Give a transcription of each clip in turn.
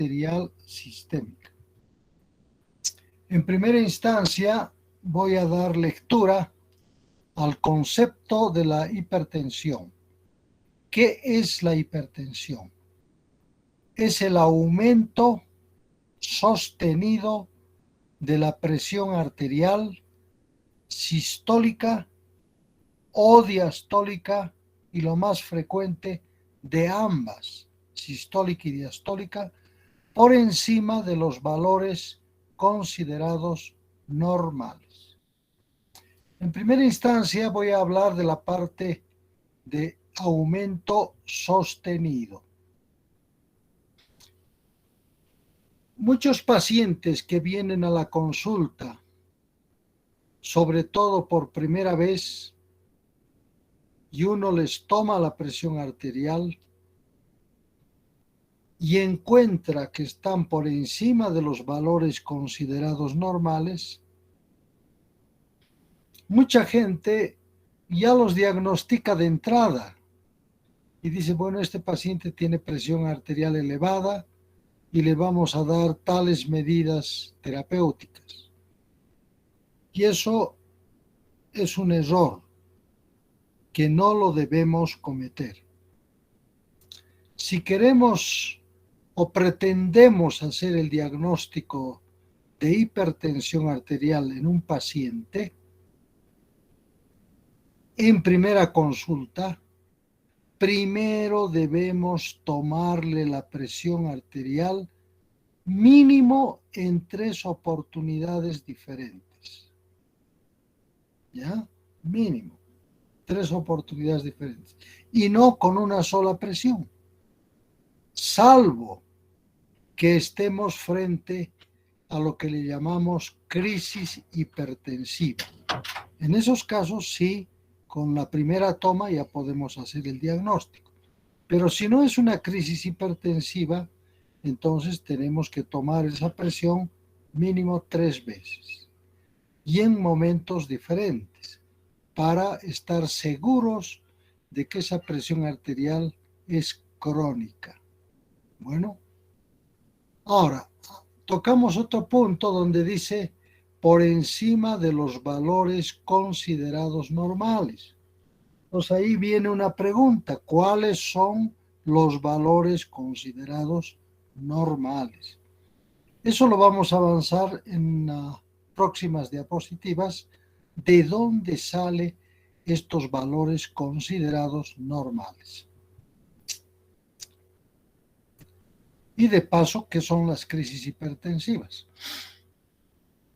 arterial sistémica. En primera instancia, voy a dar lectura al concepto de la hipertensión. ¿Qué es la hipertensión? Es el aumento sostenido de la presión arterial sistólica o diastólica y lo más frecuente de ambas, sistólica y diastólica, por encima de los valores considerados normales. En primera instancia voy a hablar de la parte de aumento sostenido. Muchos pacientes que vienen a la consulta, sobre todo por primera vez, y uno les toma la presión arterial y encuentra que están por encima de los valores considerados normales, mucha gente ya los diagnostica de entrada y dice, bueno, este paciente tiene presión arterial elevada y le vamos a dar tales medidas terapéuticas. Y eso es un error que no lo debemos cometer. Si queremos o pretendemos hacer el diagnóstico de hipertensión arterial en un paciente, en primera consulta, primero debemos tomarle la presión arterial mínimo en 3 oportunidades diferentes. ¿Ya? Mínimo. 3 oportunidades diferentes. Y no con una sola presión. Salvo que estemos frente a lo que le llamamos crisis hipertensiva. En esos casos sí, con la primera toma ya podemos hacer el diagnóstico. Pero si no es una crisis hipertensiva, entonces tenemos que tomar esa presión mínimo 3 veces y en momentos diferentes para estar seguros de que esa presión arterial es crónica. Bueno, ahora tocamos otro punto donde dice por encima de los valores considerados normales. Pues ahí viene una pregunta, ¿cuáles son los valores considerados normales? Eso lo vamos a avanzar en próximas diapositivas, de dónde salen estos valores considerados normales. Y de paso, ¿qué son las crisis hipertensivas?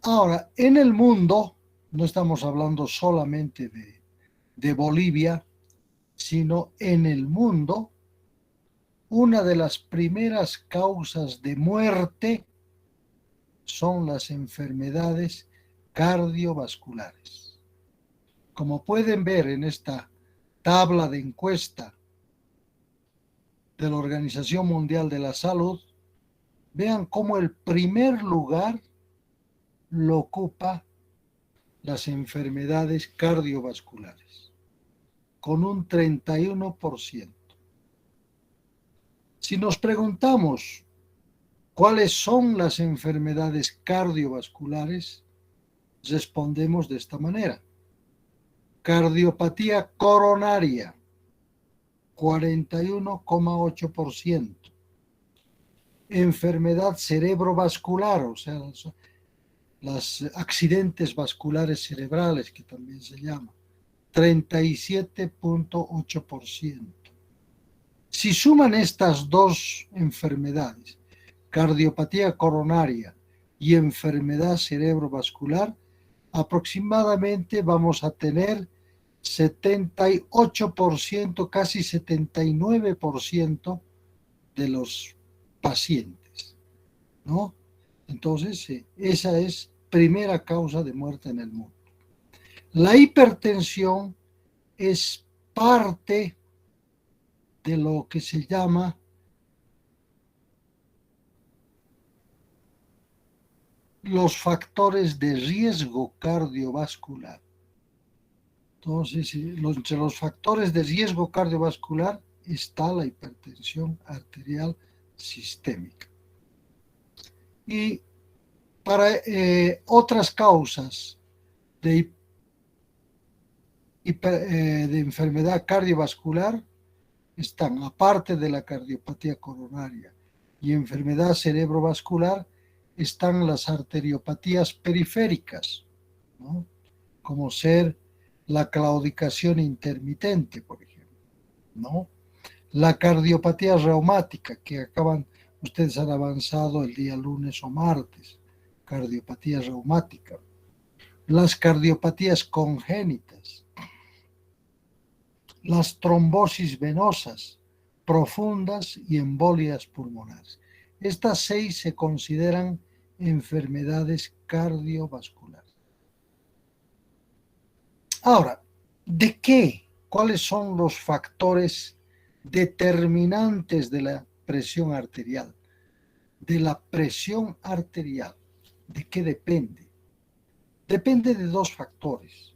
Ahora, en el mundo, no estamos hablando solamente de Bolivia, sino en el mundo, una de las primeras causas de muerte son las enfermedades cardiovasculares. Como pueden ver en esta tabla de encuesta de la Organización Mundial de la Salud, vean cómo el primer lugar lo ocupa las enfermedades cardiovasculares, con un 31%. Si nos preguntamos cuáles son las enfermedades cardiovasculares, respondemos de esta manera. Cardiopatía coronaria, 41,8%. Enfermedad cerebrovascular, o sea, los accidentes vasculares cerebrales, que también se llama, 37,8%. Si suman estas dos enfermedades, cardiopatía coronaria y enfermedad cerebrovascular, aproximadamente vamos a tener 78%, casi 79% de los pacientes, ¿no? Entonces, esa es primera causa de muerte en el mundo. La hipertensión es parte de lo que se llama los factores de riesgo cardiovascular. Entonces, entre los factores de riesgo cardiovascular está la hipertensión arterial sistémica. Y para otras causas de, de enfermedad cardiovascular están, aparte de la cardiopatía coronaria y enfermedad cerebrovascular, están las arteriopatías periféricas, ¿no? Como ser la claudicación intermitente, por ejemplo, ¿no? La cardiopatía reumática, que ustedes han avanzado el día lunes o martes, cardiopatía reumática. Las cardiopatías congénitas, las trombosis venosas profundas y embolias pulmonares. Estas 6 se consideran enfermedades cardiovasculares. Ahora, ¿de qué? ¿Cuáles son los factores determinantes de la presión arterial? De la presión arterial, ¿de qué depende? Depende de 2 factores.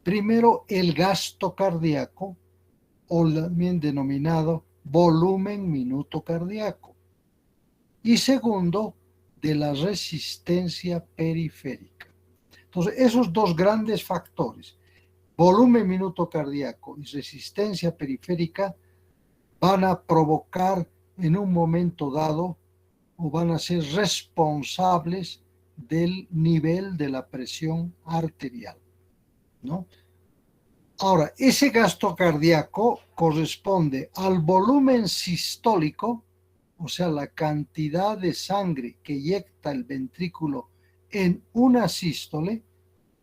Primero, el gasto cardíaco, o también denominado volumen minuto cardíaco. Y segundo, de la resistencia periférica. Entonces, esos 2 grandes factores, volumen minuto cardíaco y resistencia periférica, van a provocar en un momento dado o van a ser responsables del nivel de la presión arterial, ¿no? Ahora, ese gasto cardíaco corresponde al volumen sistólico, o sea, la cantidad de sangre que eyecta el ventrículo en una sístole,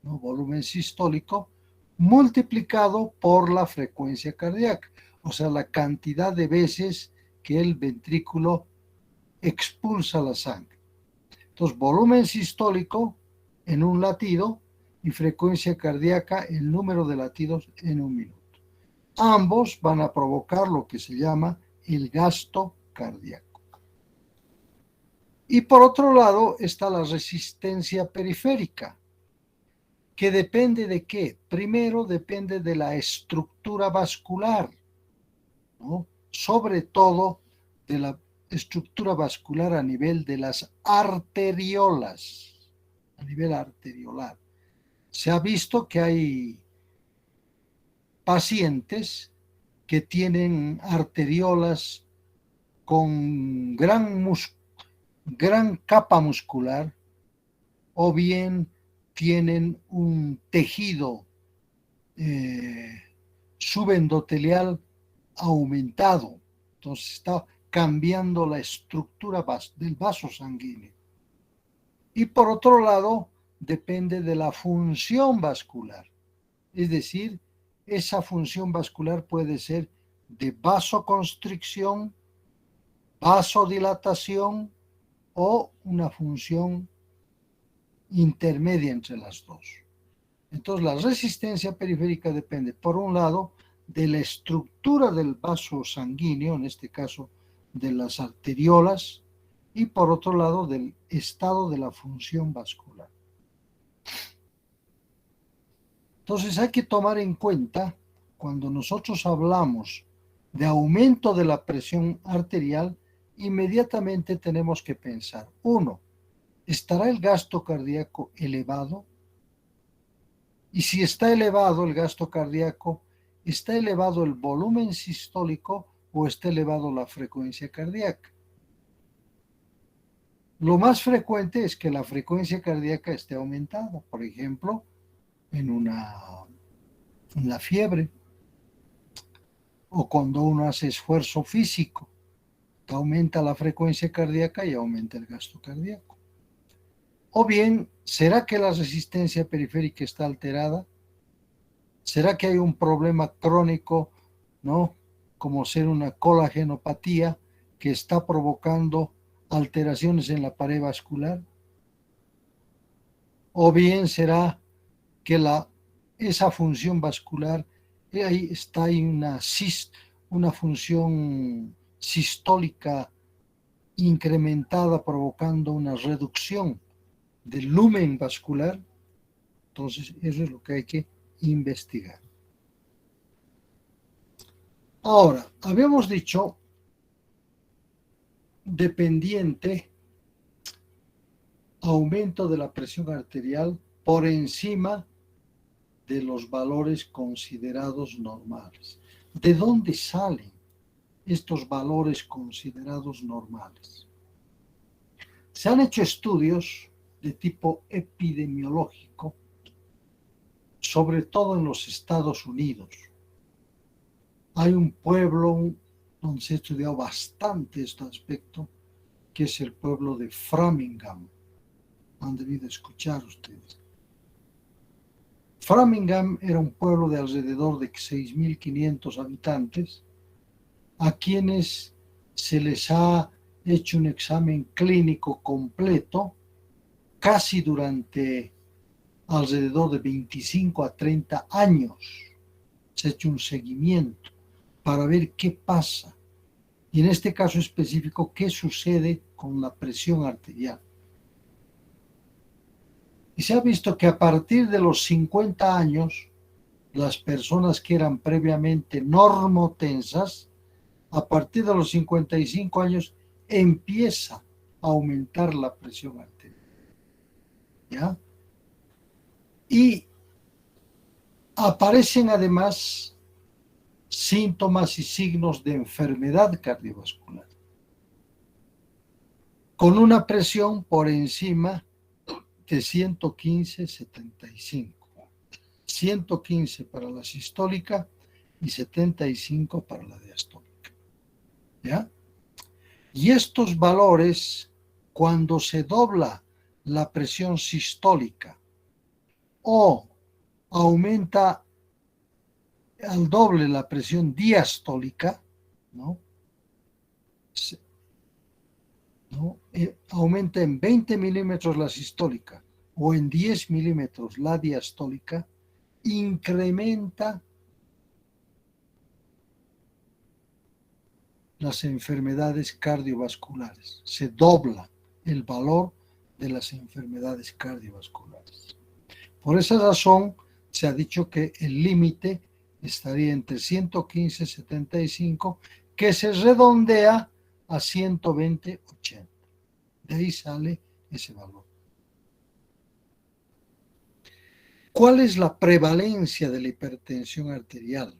¿no? Volumen sistólico, multiplicado por la frecuencia cardíaca, o sea, la cantidad de veces que el ventrículo expulsa la sangre. Entonces, volumen sistólico en un latido y frecuencia cardíaca, el número de latidos en un minuto. Ambos van a provocar lo que se llama el gasto cardíaco. Y por otro lado está la resistencia periférica, que depende de qué. Primero depende de la estructura vascular, ¿no? Sobre todo de la estructura vascular a nivel de las arteriolas, a nivel arteriolar. Se ha visto que hay pacientes que tienen arteriolas con gran capa muscular o bien tienen un tejido subendotelial aumentado. Entonces está cambiando la estructura del vaso sanguíneo. Y por otro lado, depende de la función vascular. Es decir, esa función vascular puede ser de vasoconstricción, vasodilatación o una función intermedia entre las dos. Entonces, la resistencia periférica depende, por un lado, de la estructura del vaso sanguíneo, en este caso de las arteriolas, y por otro lado, del estado de la función vascular. Entonces, hay que tomar en cuenta, cuando nosotros hablamos de aumento de la presión arterial, inmediatamente tenemos que pensar, 1, ¿estará el gasto cardíaco elevado? Y si está elevado el gasto cardíaco, ¿está elevado el volumen sistólico o está elevado la frecuencia cardíaca? Lo más frecuente es que la frecuencia cardíaca esté aumentada, por ejemplo, en la fiebre o cuando uno hace esfuerzo físico, aumenta la frecuencia cardíaca y aumenta el gasto cardíaco. O bien, ¿será que la resistencia periférica está alterada? ¿Será que hay un problema crónico, ¿no? Como ser una colagenopatía que está provocando alteraciones en la pared vascular? O bien será que esa función vascular, ahí está una función sistólica incrementada provocando una reducción del lumen vascular. Entonces, eso es lo que hay que investigar. Ahora, habíamos dicho dependiente aumento de la presión arterial por encima de los valores considerados normales. ¿De dónde salen estos valores considerados normales? Se han hecho estudios de tipo epidemiológico, sobre todo en los Estados Unidos. Hay un pueblo donde se ha estudiado bastante este aspecto, que es el pueblo de Framingham. Han debido escuchar ustedes. Framingham era un pueblo de alrededor de 6.500 habitantes, a quienes se les ha hecho un examen clínico completo casi durante alrededor de 25 a 30 años. Se ha hecho un seguimiento para ver qué pasa. Y en este caso específico, qué sucede con la presión arterial. Y se ha visto que a partir de los 50 años, las personas que eran previamente normotensas, a partir de los 55 años, empieza a aumentar la presión arterial. ¿Ya? Y aparecen además síntomas y signos de enfermedad cardiovascular, con una presión por encima de 115/75. 115 para la sistólica y 75 para la diastólica. ¿Ya? Y estos valores, cuando se dobla la presión sistólica o aumenta al doble la presión diastólica, ¿no? Aumenta en 20 milímetros la sistólica o en 10 milímetros la diastólica, incrementa las enfermedades cardiovasculares. Se dobla el valor de las enfermedades cardiovasculares. Por esa razón, se ha dicho que el límite estaría entre 115/75, que se redondea a 120/80. De ahí sale ese valor. ¿Cuál es la prevalencia de la hipertensión arterial?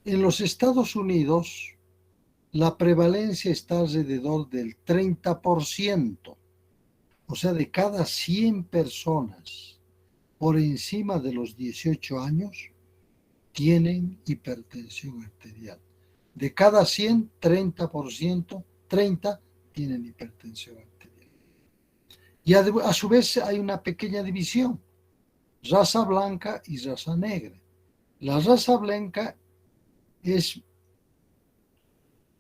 En los Estados Unidos, la prevalencia está alrededor del 30%. O sea, de cada 100 personas por encima de los 18 años, tienen hipertensión arterial. De cada 100, 30%, 30 tienen hipertensión arterial. Y a su vez hay una pequeña división, raza blanca y raza negra. La raza blanca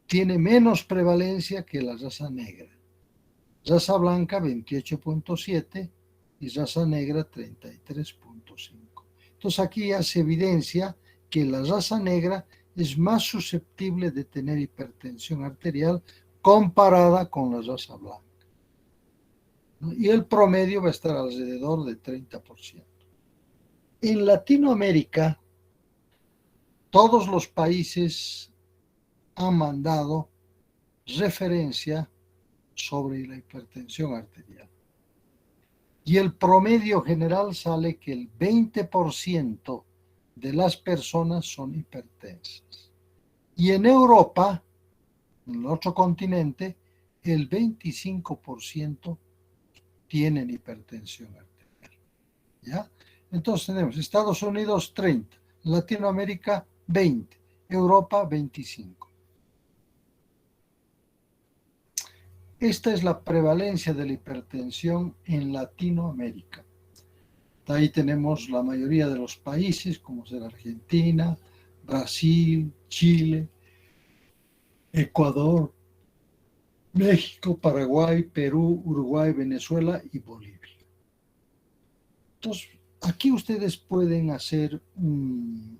tiene menos prevalencia que la raza negra. Raza blanca 28.7 y raza negra 33.5. Entonces aquí ya se evidencia que la raza negra es más susceptible de tener hipertensión arterial comparada con la raza blanca, ¿no? Y el promedio va a estar alrededor de 30%. En Latinoamérica, todos los países han mandado referencia sobre la hipertensión arterial. Y el promedio general sale que el 20% de las personas son hipertensas. Y en Europa, en el otro continente, el 25% tienen hipertensión arterial. ¿Ya? Entonces tenemos Estados Unidos 30, Latinoamérica 20, Europa 25. Esta es la prevalencia de la hipertensión en Latinoamérica. Ahí tenemos la mayoría de los países, como será Argentina, Brasil, Chile, Ecuador, México, Paraguay, Perú, Uruguay, Venezuela y Bolivia. Entonces, aquí ustedes pueden hacer un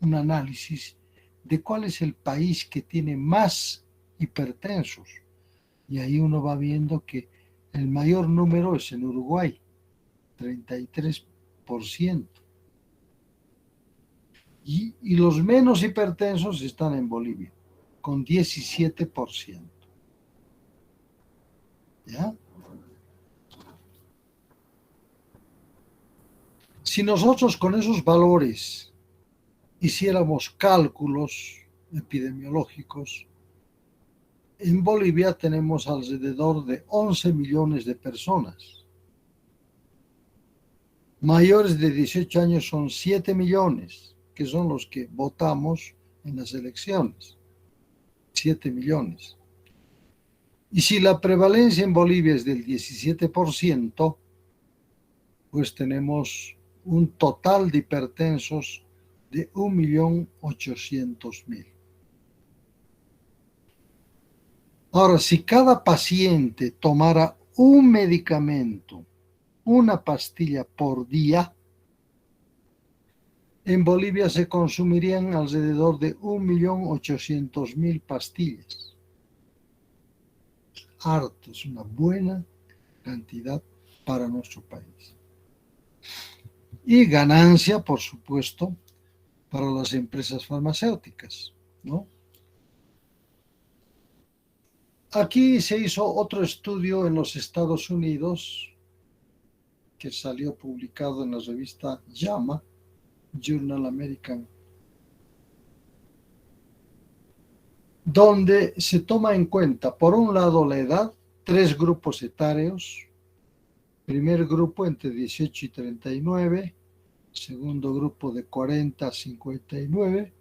análisis de cuál es el país que tiene más hipertensos. Y ahí uno va viendo que el mayor número es en Uruguay, 33%. Y los menos hipertensos están en Bolivia, con 17%. ¿Ya? Si nosotros con esos valores hiciéramos cálculos epidemiológicos, en Bolivia tenemos alrededor de 11 millones de personas. Mayores de 18 años son 7 millones, que son los que votamos en las elecciones. 7 millones. Y si la prevalencia en Bolivia es del 17%, pues tenemos un total de hipertensos de 1.800.000. Ahora, si cada paciente tomara un medicamento, una pastilla por día, en Bolivia se consumirían alrededor de 1.800.000 pastillas. Harto, es una buena cantidad para nuestro país. Y ganancia, por supuesto, para las empresas farmacéuticas, ¿no? Aquí se hizo otro estudio en los Estados Unidos que salió publicado en la revista JAMA, Journal American, donde se toma en cuenta, por un lado, la edad, 3 grupos etarios. Primer grupo entre 18 y 39, segundo grupo de 40 a 59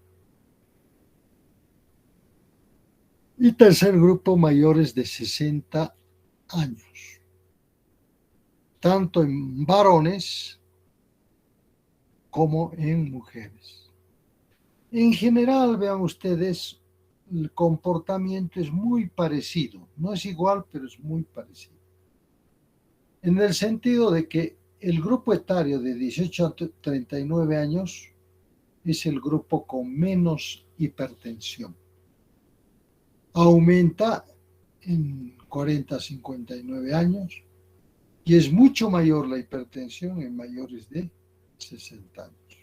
y tercer grupo mayores de 60 años, tanto en varones como en mujeres. En general, vean ustedes, el comportamiento es muy parecido, no es igual, pero es muy parecido. En el sentido de que el grupo etario de 18 a 39 años es el grupo con menos hipertensión. Aumenta en 40 a 59 años y es mucho mayor la hipertensión en mayores de 60 años.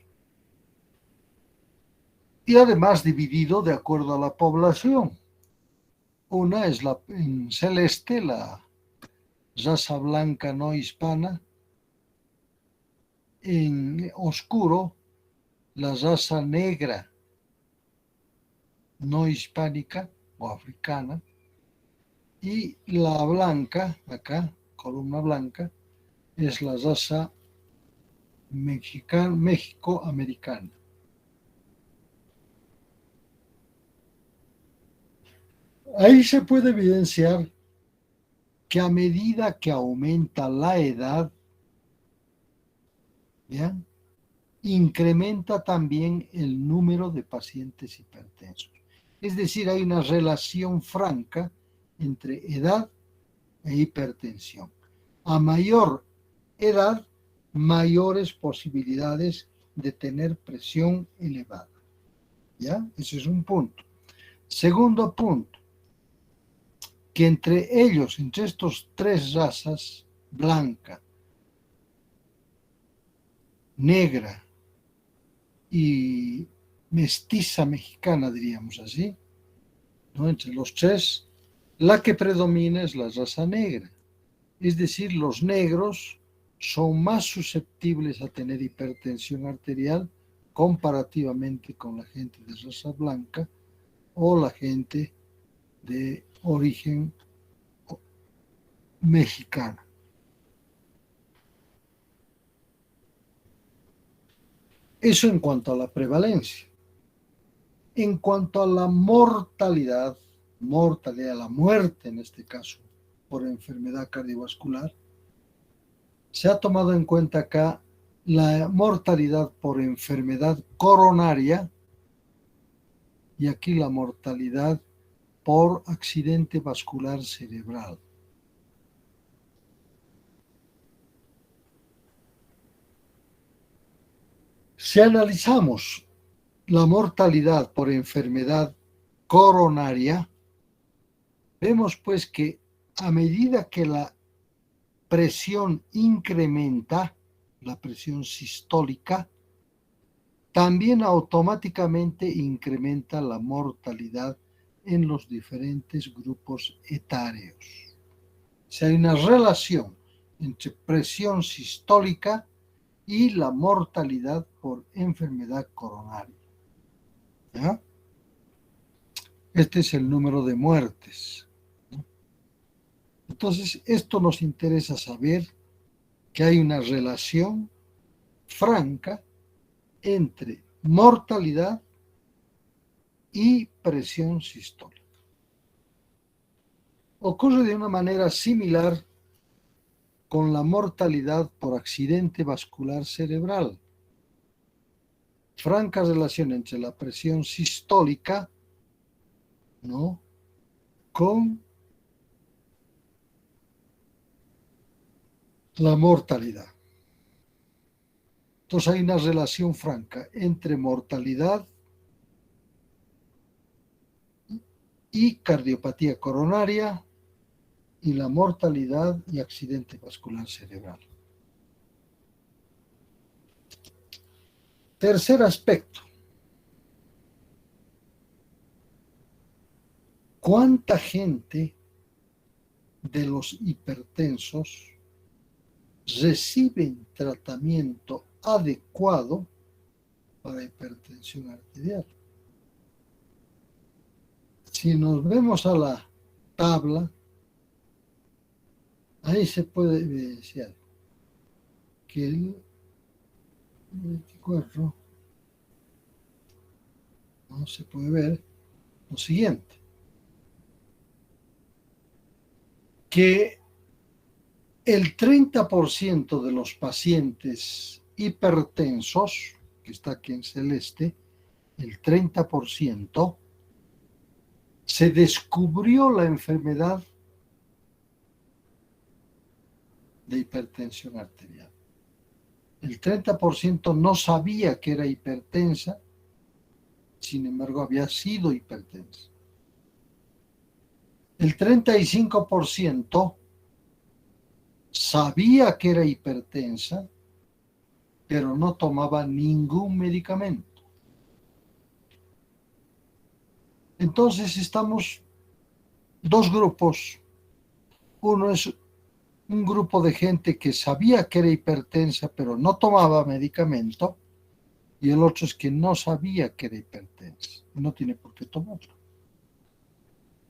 Y además dividido de acuerdo a la población. Una es en celeste, la raza blanca no hispana, en oscuro, la raza negra no hispánica o africana, y la blanca, acá, columna blanca, es la raza México-americana. Ahí se puede evidenciar que a medida que aumenta la edad, ¿ya?, incrementa también el número de pacientes hipertensos. Es decir, hay una relación franca entre edad e hipertensión. A mayor edad, mayores posibilidades de tener presión elevada. ¿Ya? Ese es un punto. Segundo punto, que entre ellos, entre estos 3 razas, blanca, negra y mestiza mexicana, diríamos así, ¿no?, entre los 3, la que predomina es la raza negra. Es decir, los negros son más susceptibles a tener hipertensión arterial comparativamente con la gente de raza blanca o la gente de origen mexicano. Eso en cuanto a la prevalencia. En cuanto a la mortalidad, la muerte en este caso, por enfermedad cardiovascular, se ha tomado en cuenta acá la mortalidad por enfermedad coronaria y aquí la mortalidad por accidente vascular cerebral. Si analizamos la mortalidad por enfermedad coronaria, vemos pues que a medida que la presión incrementa, la presión sistólica, también automáticamente incrementa la mortalidad en los diferentes grupos etarios. O sea, hay una relación entre presión sistólica y la mortalidad por enfermedad coronaria. ¿Ya? Este es el número de muertes. Entonces, esto nos interesa saber que hay una relación franca entre mortalidad y presión sistólica. Ocurre de una manera similar con la mortalidad por accidente vascular cerebral. Franca relación entre la presión sistólica, ¿no?, con la mortalidad. Entonces hay una relación franca entre mortalidad y cardiopatía coronaria y la mortalidad y accidente vascular cerebral. Tercer aspecto. ¿Cuánta gente de los hipertensos reciben tratamiento adecuado para hipertensión arterial? Si nos vemos a la tabla, ahí se puede evidenciar que el 24 no se puede ver lo siguiente, que el 30% de los pacientes hipertensos, que está aquí en celeste, el 30%, se descubrió la enfermedad de hipertensión arterial. El 30% no sabía que era hipertensa, sin embargo había sido hipertensa. El 35% sabía que era hipertensa, pero no tomaba ningún medicamento. Entonces estamos dos grupos. Uno es un grupo de gente que sabía que era hipertensa, pero no tomaba medicamento, y el otro es que no sabía que era hipertensa, no tiene por qué tomarlo.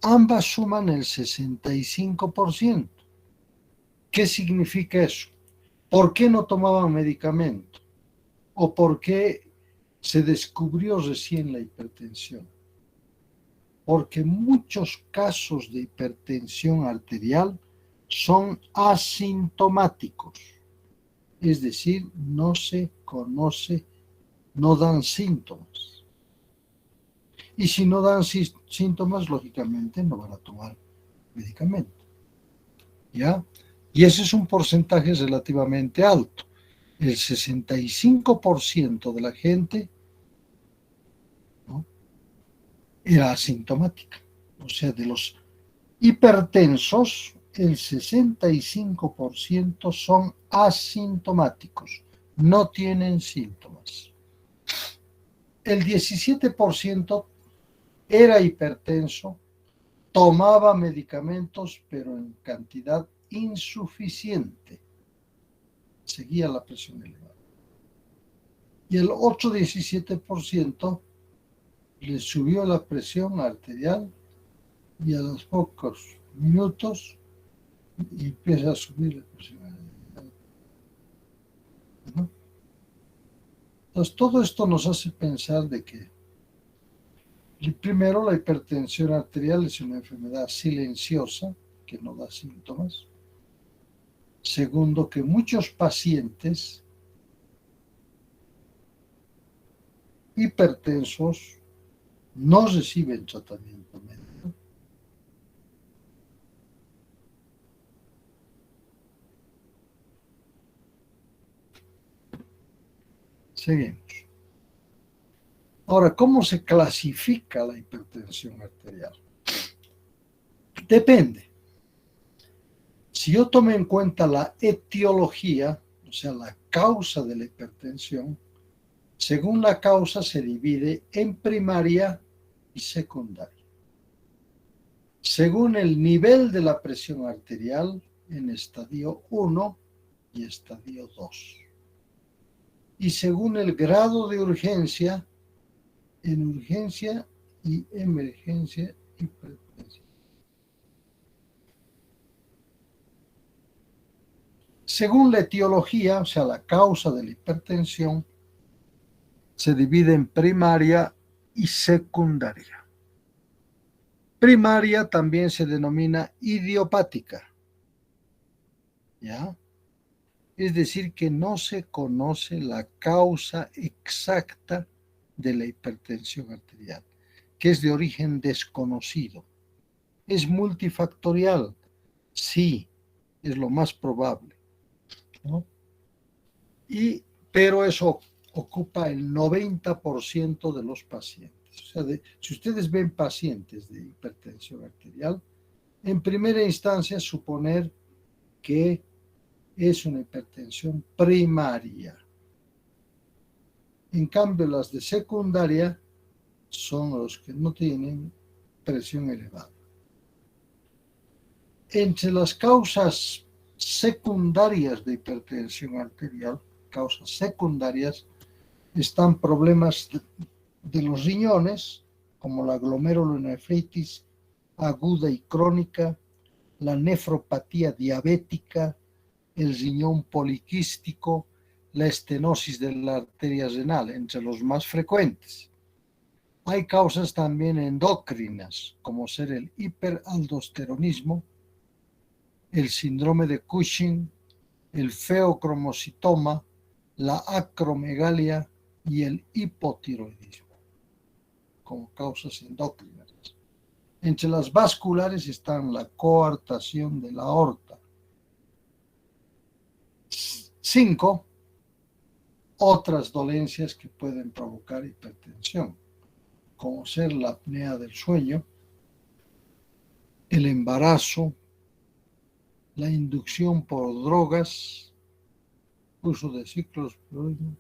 Ambas suman el 65%. ¿Qué significa eso? ¿Por qué no tomaban medicamento? ¿O por qué se descubrió recién la hipertensión? Porque muchos casos de hipertensión arterial son asintomáticos, es decir, no se conoce, no dan síntomas. Y si no dan síntomas, lógicamente no van a tomar medicamento. ¿Ya? Y ese es un porcentaje relativamente alto. El 65% de la gente, ¿no?, era asintomática. O sea, de los hipertensos, el 65% son asintomáticos, no tienen síntomas. El 17% era hipertenso, tomaba medicamentos, pero en cantidad insuficiente, seguía la presión elevada. Y el otro 17% le subió la presión arterial y a los pocos minutos empieza a subir la presión arterial. ¿No? Entonces todo esto nos hace pensar de que, primero, la hipertensión arterial es una enfermedad silenciosa que no da síntomas. Segundo, que muchos pacientes hipertensos no reciben tratamiento médico. Seguimos. Ahora, ¿cómo se clasifica la hipertensión arterial? Depende. Si yo tomo en cuenta la etiología, o sea, la causa de la hipertensión, según la causa se divide en primaria y secundaria. Según el nivel de la presión arterial, en estadio 1 y estadio 2. y según el grado de urgencia, en urgencia y emergencia hipertensiva. Según la etiología, o sea, la causa de la hipertensión, se divide en primaria y secundaria. Primaria también se denomina idiopática, ¿ya? Es decir, que no se conoce la causa exacta de la hipertensión arterial, que es de origen desconocido. ¿Es multifactorial? Sí, es lo más probable, ¿no? Pero eso ocupa el 90% de los pacientes. O sea, si ustedes ven pacientes de hipertensión arterial, en primera instancia suponer que es una hipertensión primaria. En cambio, las de secundaria son los que no tienen presión elevada. Entre las causas secundarias de hipertensión arterial, causas secundarias, están problemas de los riñones, como la glomerulonefritis aguda y crónica, la nefropatía diabética, el riñón poliquístico, la estenosis de la arteria renal, entre los más frecuentes. Hay causas también endocrinas, como ser el hiperaldosteronismo, el síndrome de Cushing, el feocromocitoma, la acromegalia y el hipotiroidismo, como causas endocrinas. Entre las vasculares están la coartación de la aorta. 5. Otras dolencias que pueden provocar hipertensión, como ser la apnea del sueño, el embarazo, la inducción por drogas, uso de ciclosporina,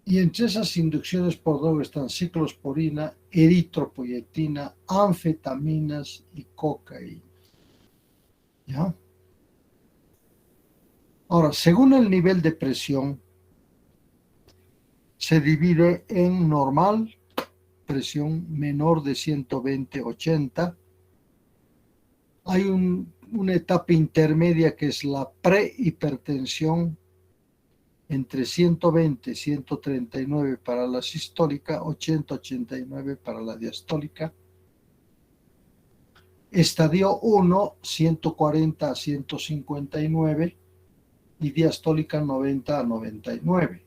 y entre esas inducciones por drogas están ciclosporina, eritropoyetina, anfetaminas y cocaína. ¿Ya? Ahora, según el nivel de presión, se divide en normal, presión menor de 120/80. Hay una etapa intermedia que es la prehipertensión, entre 120 y 139 para la sistólica, 80-89 para la diastólica. Estadio 1, 140 a 159 y diastólica 90 a 99.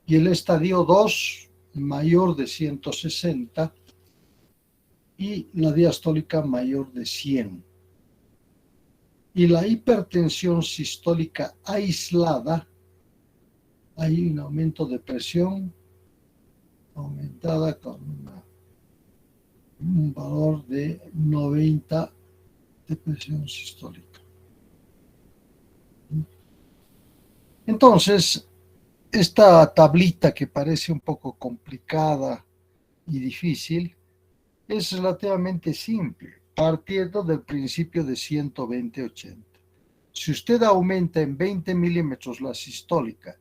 Y el estadio 2, mayor de 160 y la diastólica mayor de 100. Y la hipertensión sistólica aislada, hay un aumento de presión aumentada con un valor de 90 de presión sistólica. Entonces, esta tablita que parece un poco complicada y difícil es relativamente simple, partiendo del principio de 120/80. Si usted aumenta en 20 milímetros la sistólica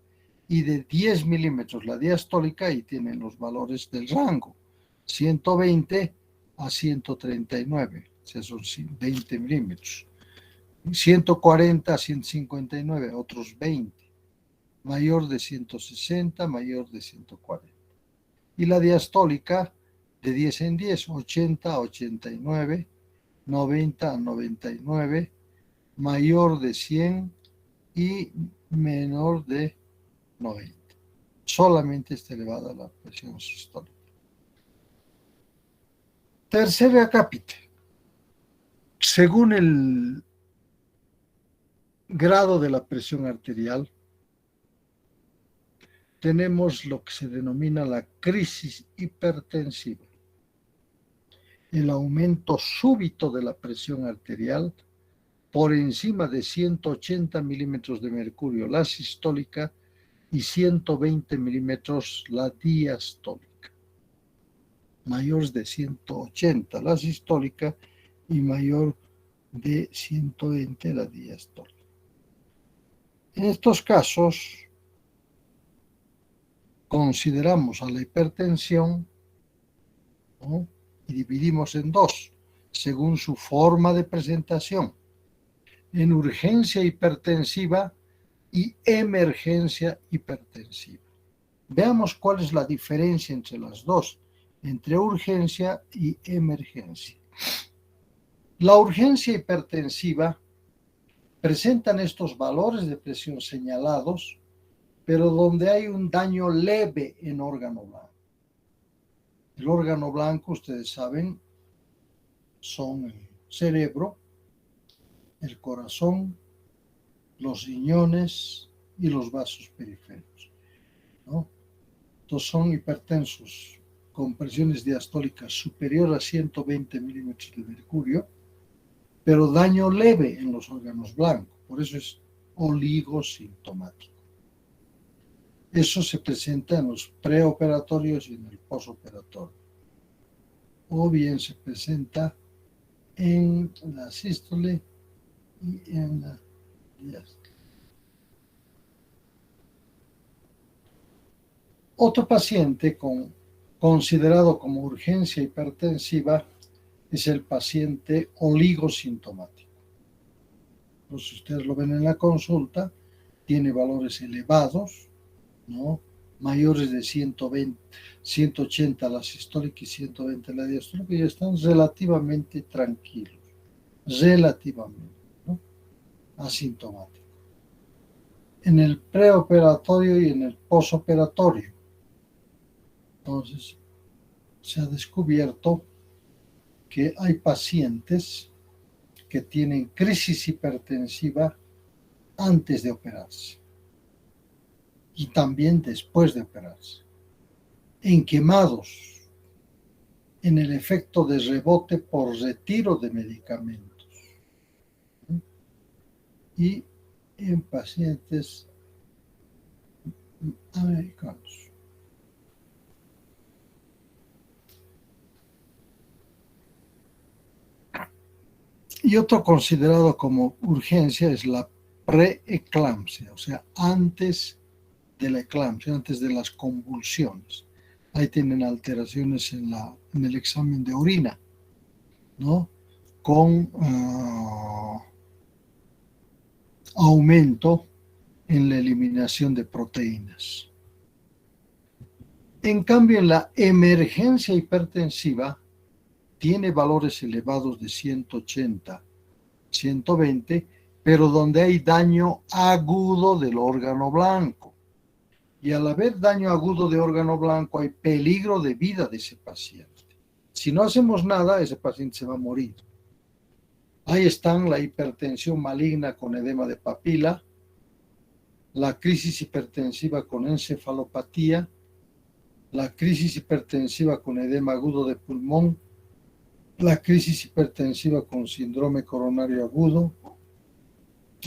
y de 10 milímetros la diastólica, ahí tienen los valores del rango, 120 a 139, o sea, son 20 milímetros. 140 a 159, otros 20. Mayor de 160, mayor de 140. Y la diastólica de 10 en 10, 80 a 89, 90 a 99, mayor de 100 y menor de 90. Solamente está elevada la presión sistólica. Tercer acápite. Según el grado de la presión arterial, tenemos lo que se denomina la crisis hipertensiva. El aumento súbito de la presión arterial por encima de 180 milímetros de mercurio la sistólica y 120 milímetros la diastólica. mayores de 180 la sistólica y mayor de 120 la diastólica. En estos casos, consideramos a la hipertensión, ¿no?, y dividimos en dos, según su forma de presentación, en urgencia hipertensiva y emergencia hipertensiva. Veamos cuál es la diferencia entre las dos, entre urgencia y emergencia. La urgencia hipertensiva presentan estos valores de presión señalados, pero donde hay un daño leve en órgano blanco. El órgano blanco, ustedes saben, son el cerebro, el corazón, los riñones y los vasos periféricos, ¿no? Entonces son hipertensos con presiones diastólicas superior a 120 milímetros de mercurio, pero daño leve en los órganos blancos, por eso es oligosintomático. Eso se presenta en los preoperatorios y en el posoperatorio. O bien se presenta en la sístole y en la diástole. Otro paciente considerado como urgencia hipertensiva es el paciente oligosintomático. Pues, si ustedes lo ven en la consulta, tiene valores elevados, ¿no?, mayores de 120, 180 la sistólica y 120 la diastólica, y están relativamente tranquilos, relativamente, ¿no?, asintomáticos. En el preoperatorio y en el posoperatorio, entonces, se ha descubierto que hay pacientes que tienen crisis hipertensiva antes de operarse y también después de operarse, en quemados, en el efecto de rebote por retiro de medicamentos, ¿sí?, y en pacientes americanos. Y otro considerado como urgencia es la preeclampsia, o sea, antes de la eclampsia, antes de las convulsiones. Ahí tienen alteraciones en el examen de orina, ¿no?, con aumento en la eliminación de proteínas. En cambio, en la emergencia hipertensiva, tiene valores elevados de 180, 120, pero donde hay daño agudo del órgano blanco. Y al haber daño agudo de órgano blanco, hay peligro de vida de ese paciente. Si no hacemos nada, ese paciente se va a morir. Ahí están la hipertensión maligna con edema de papila, la crisis hipertensiva con encefalopatía, la crisis hipertensiva con edema agudo de pulmón, la crisis hipertensiva con síndrome coronario agudo,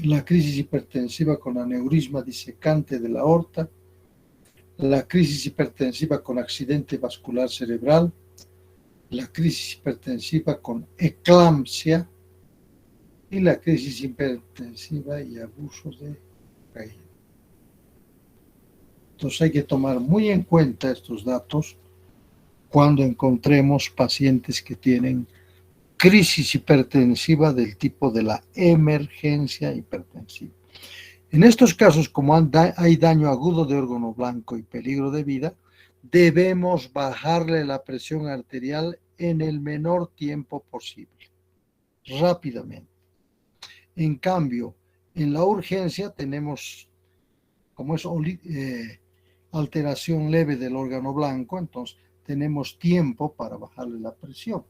la crisis hipertensiva con aneurisma disecante de la aorta, la crisis hipertensiva con accidente vascular cerebral, la crisis hipertensiva con eclampsia y la crisis hipertensiva y abuso de cocaína. Entonces hay que tomar muy en cuenta estos datos cuando encontremos pacientes que tienen crisis hipertensiva del tipo de la emergencia hipertensiva. En estos casos, como hay daño agudo de órgano blanco y peligro de vida, debemos bajarle la presión arterial en el menor tiempo posible, rápidamente. En cambio, en la urgencia tenemos, como es alteración leve del órgano blanco, entonces tenemos tiempo para bajarle la presión.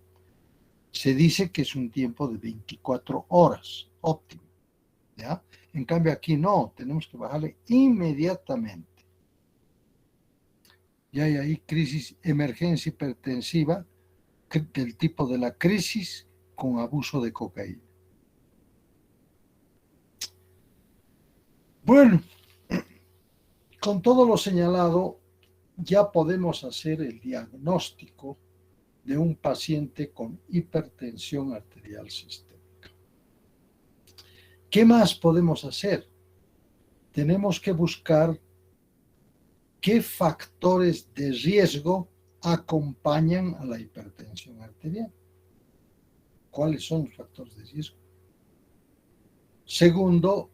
Se dice que es un tiempo de 24 horas, óptimo, ¿ya? En cambio aquí no, tenemos que bajarle inmediatamente. Y hay ahí crisis, emergencia hipertensiva del tipo de la crisis con abuso de cocaína. Bueno, con todo lo señalado, ya podemos hacer el diagnóstico de un paciente con hipertensión arterial sistémica. ¿Qué más podemos hacer? Tenemos que buscar qué factores de riesgo acompañan a la hipertensión arterial. ¿Cuáles son los factores de riesgo? Segundo,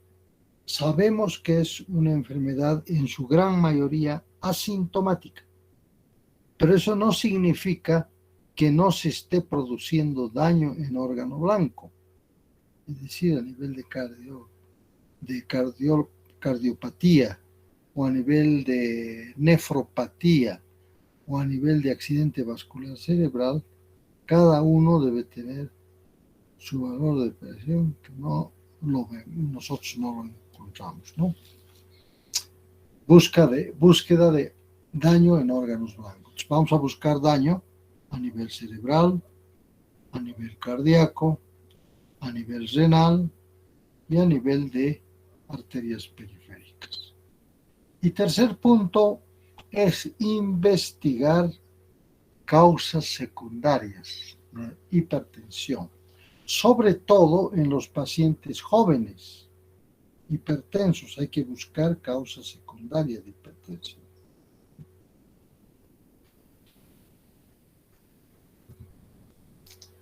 sabemos que es una enfermedad en su gran mayoría asintomática, pero eso no significa que no se esté produciendo daño en órgano blanco, es decir, a nivel de cardiopatía, o a nivel de nefropatía, o a nivel de accidente vascular cerebral. Cada uno debe tener su valor de presión, que nosotros no lo encontramos, ¿no? Búsqueda de daño en órganos blancos. Vamos a buscar daño a nivel cerebral, a nivel cardíaco, a nivel renal y a nivel de arterias periféricas. Y tercer punto es investigar causas secundarias de hipertensión, sobre todo en los pacientes jóvenes hipertensos. Hay que buscar causas secundarias de hipertensión.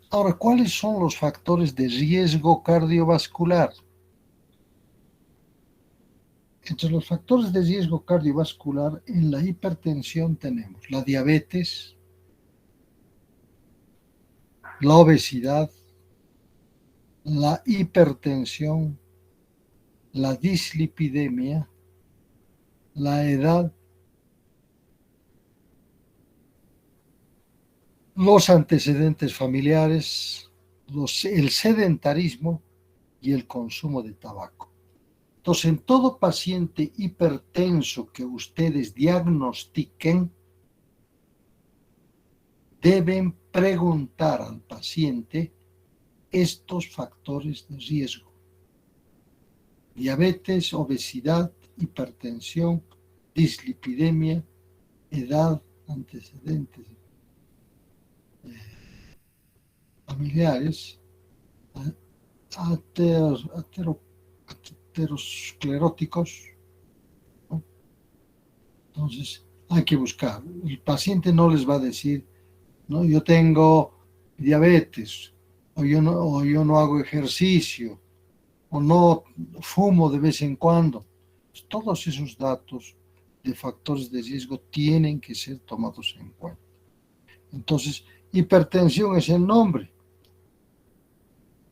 Ahora, ¿cuáles son los factores de riesgo cardiovascular? Entre los factores de riesgo cardiovascular en la hipertensión tenemos la diabetes, la obesidad, la hipertensión, la dislipidemia, la edad, los antecedentes familiares, el sedentarismo y el consumo de tabaco. Entonces, en todo paciente hipertenso que ustedes diagnostiquen, deben preguntar al paciente estos factores de riesgo: diabetes, obesidad, hipertensión, dislipidemia, edad, antecedentes familiares, ateroscleróticos, ¿no? Entonces, hay que buscar. El paciente no les va a decir, no, yo tengo diabetes, o yo no hago ejercicio, o no fumo de vez en cuando. Pues todos esos datos de factores de riesgo tienen que ser tomados en cuenta. Entonces, hipertensión es el nombre.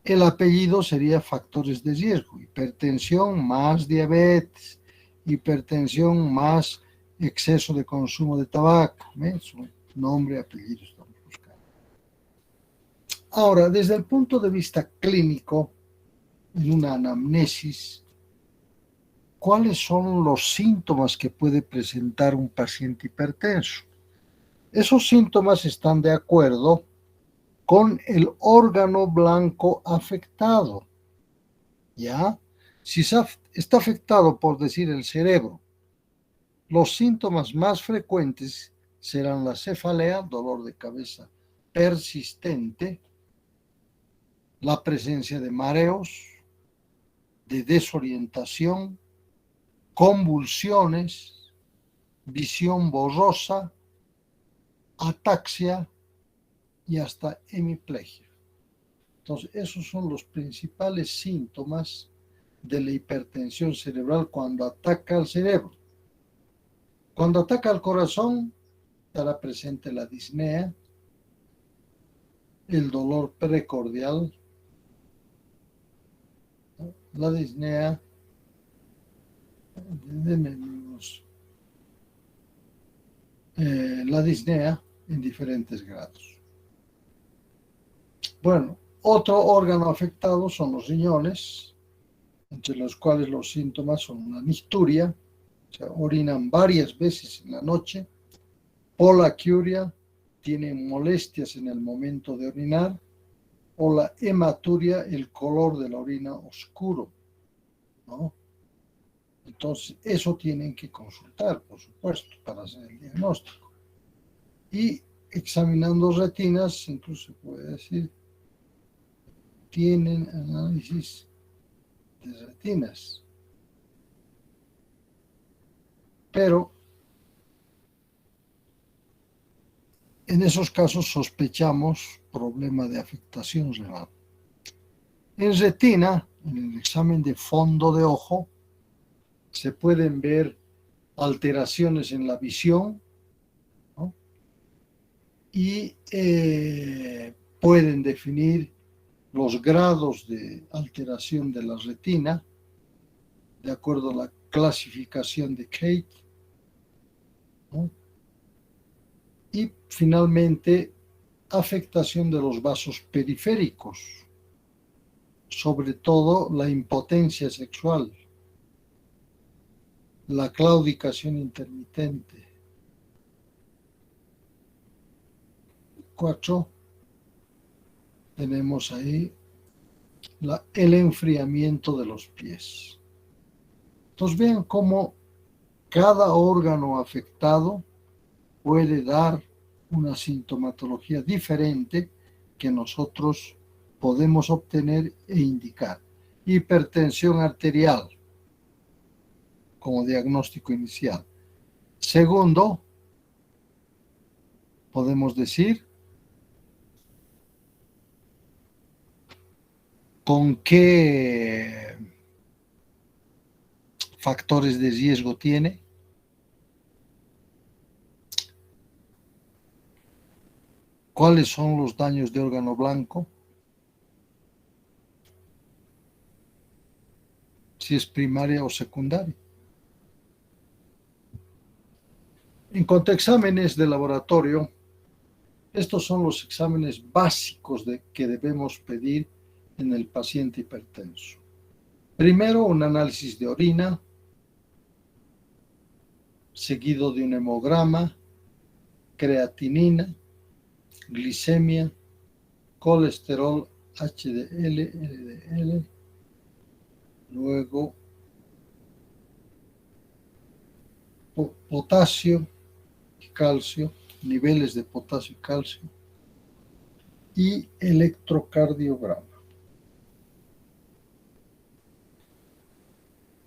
El apellido sería factores de riesgo: hipertensión más diabetes, hipertensión más exceso de consumo de tabaco. Eso, nombre, apellido estamos buscando. Ahora, desde el punto de vista clínico, en una anamnesis, ¿cuáles son los síntomas que puede presentar un paciente hipertenso? Esos síntomas están de acuerdo con el órgano blanco afectado, ¿ya? Si está afectado, por decir, el cerebro, los síntomas más frecuentes serán la cefalea, dolor de cabeza persistente, la presencia de mareos, de desorientación, convulsiones, visión borrosa, ataxia y hasta hemiplegia. Entonces, esos son los principales síntomas de la hipertensión cerebral cuando ataca al cerebro. Cuando ataca al corazón, estará presente la disnea, el dolor precordial, ¿no? La disnea, la disnea en diferentes grados. Bueno, otro órgano afectado son los riñones, entre los cuales los síntomas son una nicturia, o sea, orinan varias veces en la noche, polaquiuria, tienen molestias en el momento de orinar, o la hematuria, el color de la orina oscuro, ¿no? Entonces, eso tienen que consultar, por supuesto, para hacer el diagnóstico. Y examinando retinas, incluso se puede decir, tienen análisis de retinas. Pero en esos casos sospechamos problema de afectación renal. En retina, en el examen de fondo de ojo, se pueden ver alteraciones en la visión, ¿no? Y pueden definir los grados de alteración de la retina de acuerdo a la clasificación de Kate, ¿no? Y finalmente afectación de los vasos periféricos, sobre todo la impotencia sexual, la claudicación intermitente. 4, tenemos ahí el enfriamiento de los pies. Entonces vean cómo cada órgano afectado puede dar una sintomatología diferente que nosotros podemos obtener e indicar. Hipertensión arterial como diagnóstico inicial. Segundo, podemos decir con qué factores de riesgo tiene. ¿Cuáles son los daños de órgano blanco? Si es primaria o secundaria. En cuanto a exámenes de laboratorio, estos son los exámenes básicos que debemos pedir en el paciente hipertenso. Primero, un análisis de orina, seguido de un hemograma, creatinina, glicemia, colesterol HDL, LDL, luego potasio y calcio, niveles de potasio y calcio, y electrocardiograma.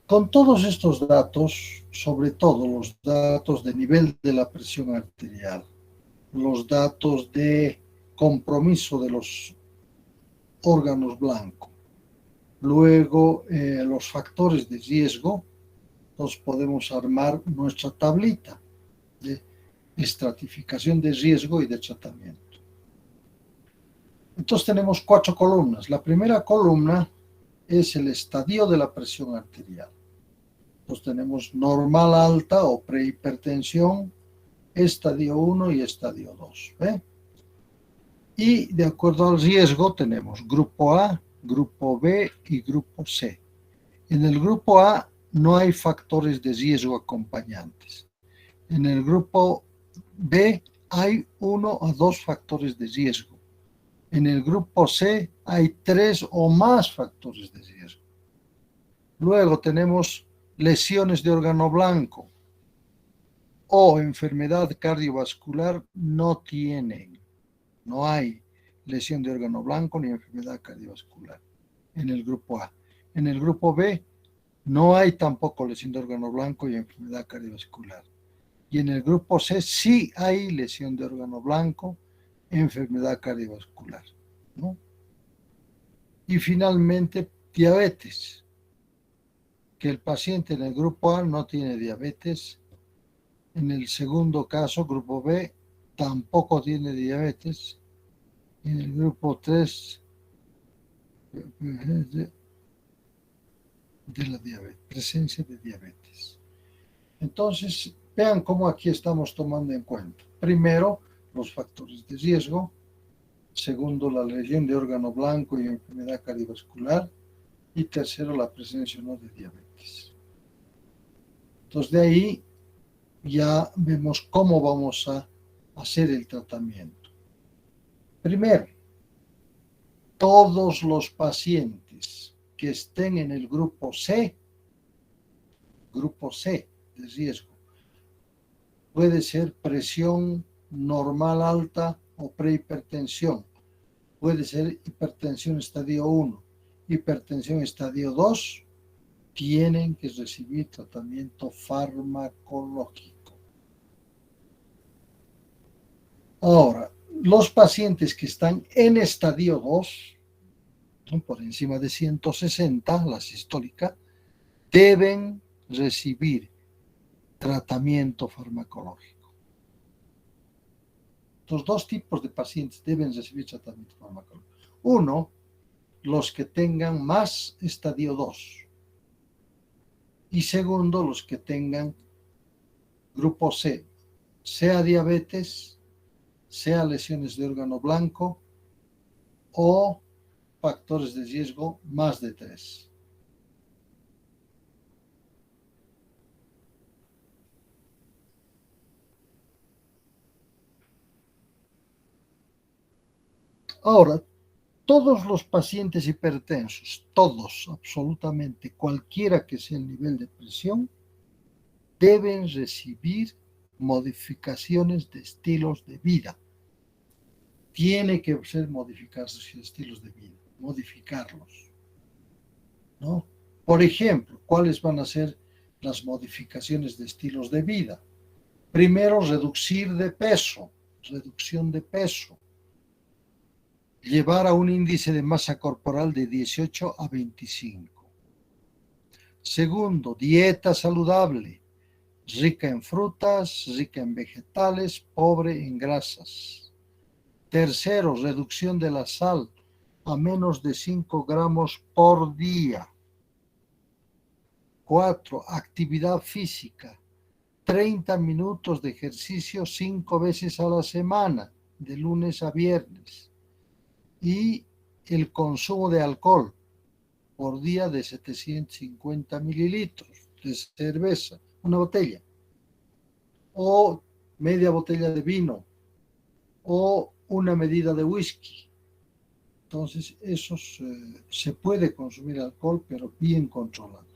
Con todos estos datos, sobre todo los datos de nivel de la presión arterial, los datos de compromiso de los órganos blancos, luego los factores de riesgo, nos podemos armar nuestra tablita de estratificación de riesgo y de tratamiento. Entonces tenemos 4 columnas. La primera columna es el estadio de la presión arterial. Entonces tenemos normal alta o prehipertensión, estadio 1 y estadio 2. ¿Ve? Y de acuerdo al riesgo tenemos grupo A, grupo B y grupo C. En el grupo A no hay factores de riesgo acompañantes. En el grupo B hay 1 a 2 factores de riesgo. En el grupo C hay 3 o más factores de riesgo. Luego tenemos lesiones de órgano blanco o enfermedad cardiovascular, no tienen. No hay lesión de órgano blanco ni enfermedad cardiovascular en el grupo A. En el grupo B no hay tampoco lesión de órgano blanco y enfermedad cardiovascular. Y en el grupo C sí hay lesión de órgano blanco, enfermedad cardiovascular, ¿no? Y finalmente, diabetes, que el paciente en el grupo A no tiene diabetes. En el segundo caso, grupo B, tampoco tiene diabetes. En el grupo 3, de la diabetes, presencia de diabetes. Entonces, vean cómo aquí estamos tomando en cuenta. Primero, los factores de riesgo. Segundo, la lesión de órgano blanco y enfermedad cardiovascular. Y tercero, la presencia o no de diabetes. Entonces, de ahí ya vemos cómo vamos a hacer el tratamiento. Primero, todos los pacientes que estén en el grupo C de riesgo, puede ser presión normal alta o prehipertensión. Puede ser hipertensión estadio 1, hipertensión estadio 2, tienen que recibir tratamiento farmacológico. Ahora, los pacientes que están en estadio 2, por encima de 160, la sistólica, deben recibir tratamiento farmacológico. Los dos tipos de pacientes deben recibir tratamiento farmacológico. Uno, los que tengan más estadio 2. Y segundo, los que tengan grupo C, sea diabetes, sea lesiones de órgano blanco o factores de riesgo más de 3. Ahora, todos los pacientes hipertensos, todos, absolutamente, cualquiera que sea el nivel de presión, deben recibir modificaciones de estilos de vida. Tiene que ser modificar sus estilos de vida, modificarlos, ¿no? Por ejemplo, ¿cuáles van a ser las modificaciones de estilos de vida? Primero, reducción de peso. Llevar a un índice de masa corporal de 18 a 25. Segundo, dieta saludable, rica en frutas, rica en vegetales, pobre en grasas. Tercero, reducción de la sal a menos de 5 gramos por día. 4, actividad física, 30 minutos de ejercicio 5 veces a la semana, de lunes a viernes. Y el consumo de alcohol por día de 750 mililitros de cerveza, una botella, o media botella de vino, o una medida de whisky. Entonces, se puede consumir alcohol, pero bien controlado.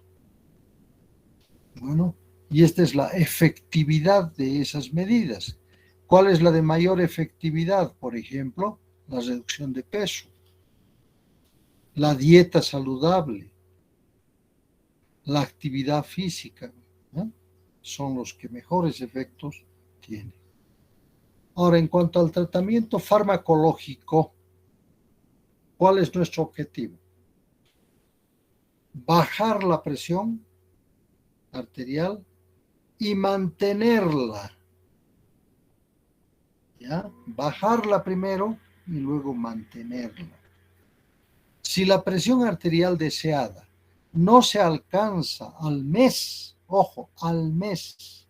Bueno, y esta es la efectividad de esas medidas. ¿Cuál es la de mayor efectividad? Por ejemplo, la reducción de peso, la dieta saludable, la actividad física, ¿no? Son los que mejores efectos tienen. Ahora, en cuanto al tratamiento farmacológico, ¿cuál es nuestro objetivo? Bajar la presión arterial y mantenerla. ¿Ya? Bajarla primero y luego mantenerla. Si la presión arterial deseada no se alcanza al mes, ojo, al mes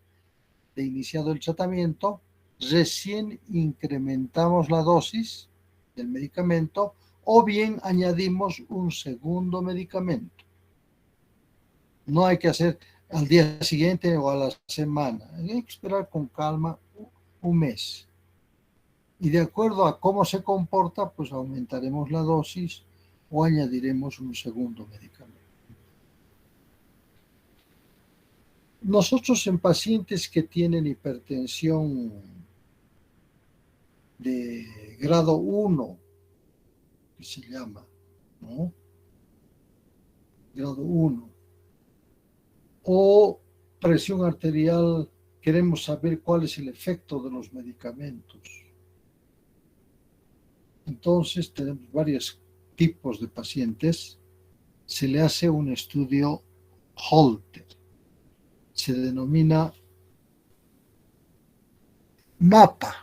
de iniciado el tratamiento, recién incrementamos la dosis del medicamento o bien añadimos un segundo medicamento. No hay que hacer al día siguiente o a la semana. Hay que esperar con calma un mes. Y de acuerdo a cómo se comporta, pues aumentaremos la dosis o añadiremos un segundo medicamento. Nosotros en pacientes que tienen hipertensión de grado 1, que se llama, ¿no? Grado 1, o presión arterial, queremos saber cuál es el efecto de los medicamentos. Entonces tenemos varios tipos de pacientes. Se le hace un estudio Holter. Se denomina MAPA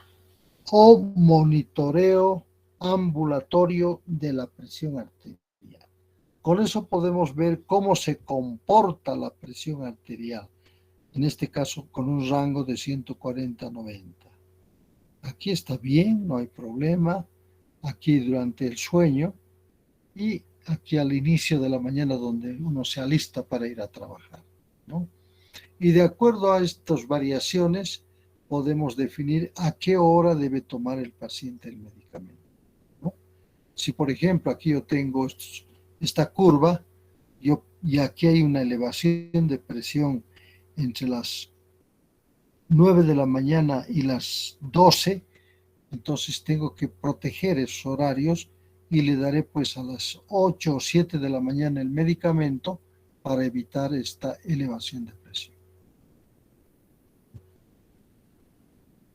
o monitoreo ambulatorio de la presión arterial. Con eso podemos ver cómo se comporta la presión arterial, en este caso con un rango de 140 a 90. Aquí está bien, no hay problema. Aquí durante el sueño y aquí al inicio de la mañana donde uno se alista para ir a trabajar, ¿no? Y de acuerdo a estas variaciones podemos definir a qué hora debe tomar el paciente el medicamento, ¿no? Si por ejemplo aquí yo tengo esta curva y aquí hay una elevación de presión entre las 9 de la mañana y las 12, entonces tengo que proteger esos horarios y le daré pues a las 8 o 7 de la mañana el medicamento para evitar esta elevación de presión.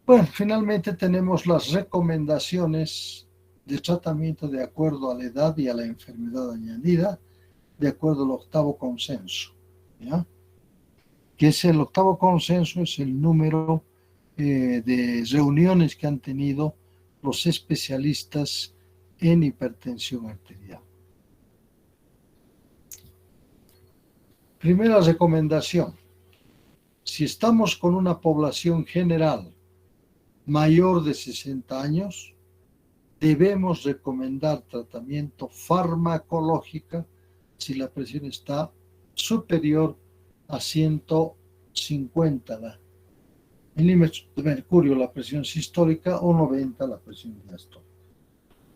Bueno, finalmente tenemos las recomendaciones de tratamiento de acuerdo a la edad y a la enfermedad añadida, de acuerdo al octavo consenso, ¿ya? Que es el octavo consenso, es el número de reuniones que han tenido los especialistas en hipertensión arterial. Primera recomendación: si estamos con una población general mayor de 60 años, debemos recomendar tratamiento farmacológico si la presión está superior a 150 milímetros de mercurio la presión sistólica o 90 la presión diastólica.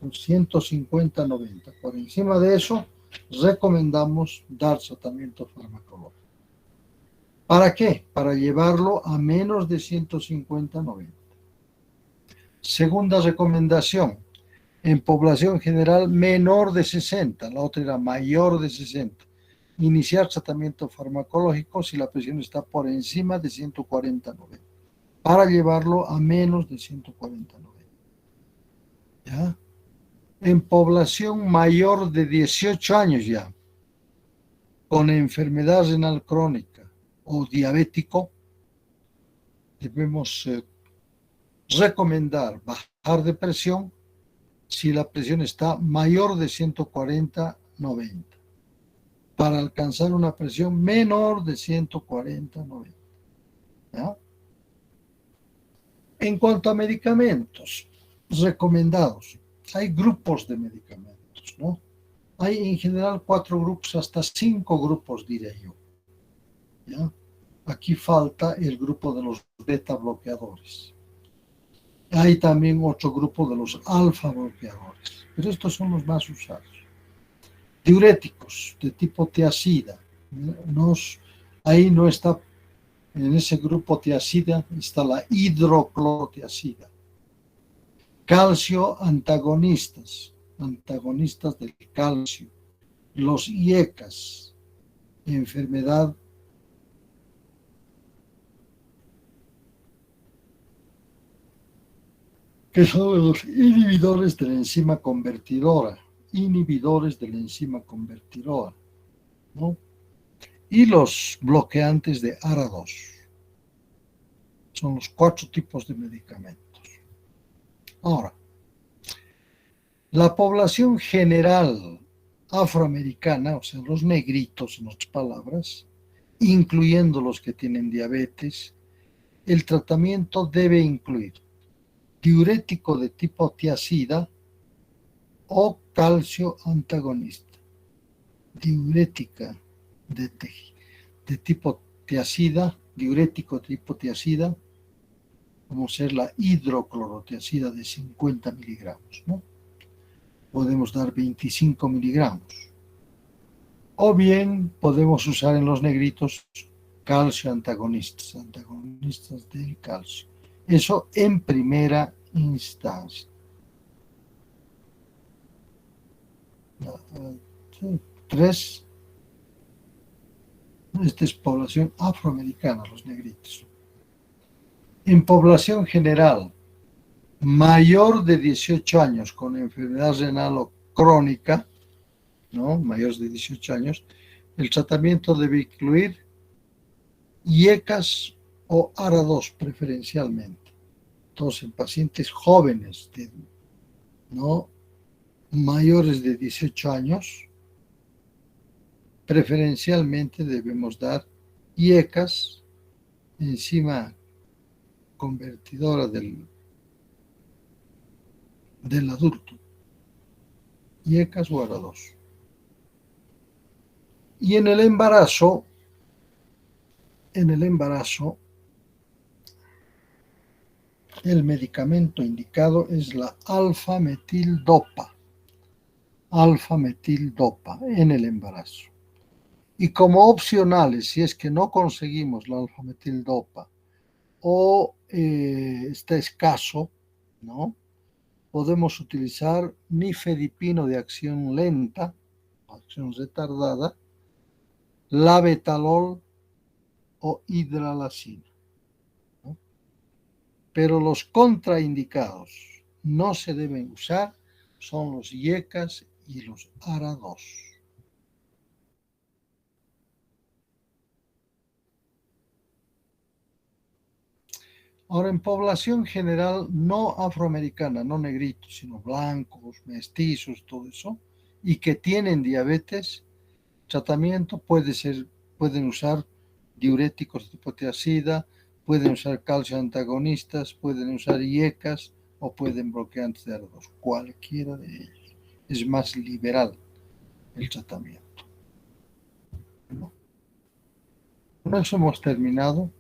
150-90. Por encima de eso, recomendamos dar tratamiento farmacológico. ¿Para qué? Para llevarlo a menos de 150-90. Segunda recomendación: en población general menor de 60, la otra era mayor de 60. Iniciar tratamiento farmacológico si la presión está por encima de 140-90, para llevarlo a menos de 140-90. ¿Ya? En población mayor de 18 años ya, con enfermedad renal crónica o diabético, debemos recomendar bajar de presión si la presión está mayor de 140-90, para alcanzar una presión menor de 140-90. ¿Ya? En cuanto a medicamentos recomendados, hay grupos de medicamentos, ¿no? Hay en general 4 grupos, hasta 5 grupos, diré yo. ¿Ya? Aquí falta el grupo de los beta bloqueadores. Hay también otro grupo de los alfa bloqueadores, pero estos son los más usados. Diuréticos de tipo tiazida. Ahí no está, en ese grupo tiazida está la hidroclorotiazida. Calcio antagonistas del calcio. Los IECAS, enfermedad que son los inhibidores de la enzima convertidora, ¿no? Y los bloqueantes de ARA2. Son los 4 tipos de medicamentos. Ahora, la población general afroamericana, o sea, los negritos, en otras palabras, incluyendo los que tienen diabetes, el tratamiento debe incluir diurético de tipo tiazida o calcio antagonista. Diurética de tipo tiazida, diurético tipo tiazida, como ser la hidroclorotiazida de 50 miligramos, ¿no? Podemos dar 25 miligramos. O bien podemos usar en los negritos calcio antagonistas del calcio. Eso en primera instancia. 3. Esta es población afroamericana, los negritos. En población general mayor de 18 años con enfermedad renal o crónica, ¿no? Mayores de 18 años, el tratamiento debe incluir IECAS o ARA2 preferencialmente. Entonces, en pacientes jóvenes, ¿no? Mayores de 18 años, preferencialmente debemos dar IECAS, enzima convertidora del adulto, IECAS o ARA2. Y en el embarazo, el medicamento indicado es la alfa-metildopa en el embarazo. Y como opcionales, si es que no conseguimos la alfa-metildopa o está escaso, ¿no? Podemos utilizar nifedipino de acción lenta, acción retardada, labetalol o hidralazina, ¿no? Pero los contraindicados no se deben usar son los IECAS y los ARA2. Ahora, en población general no afroamericana, no negritos, sino blancos, mestizos, todo eso, y que tienen diabetes, tratamiento pueden usar diuréticos de potasida, pueden usar calcio antagonistas, pueden usar IECAS o pueden bloqueantes de ARA2, cualquiera de ellos. Es más liberal el tratamiento. ¿No? Con eso hemos terminado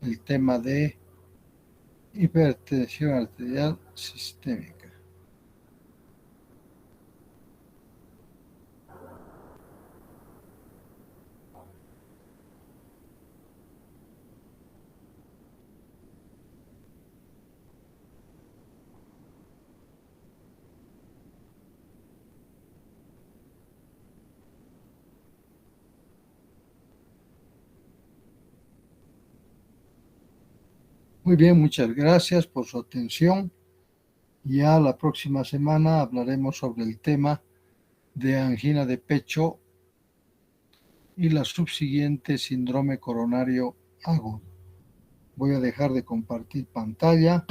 el tema de hipertensión arterial sistémica. Muy bien, muchas gracias por su atención. Ya la próxima semana hablaremos sobre el tema de angina de pecho y la subsiguiente síndrome coronario agudo. Voy a dejar de compartir pantalla.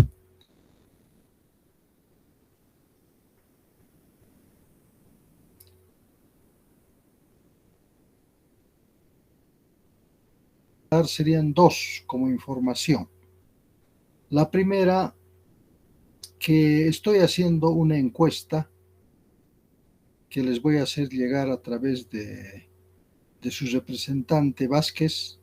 Serían dos como información. La primera, que estoy haciendo una encuesta que les voy a hacer llegar a través de su representante Vázquez,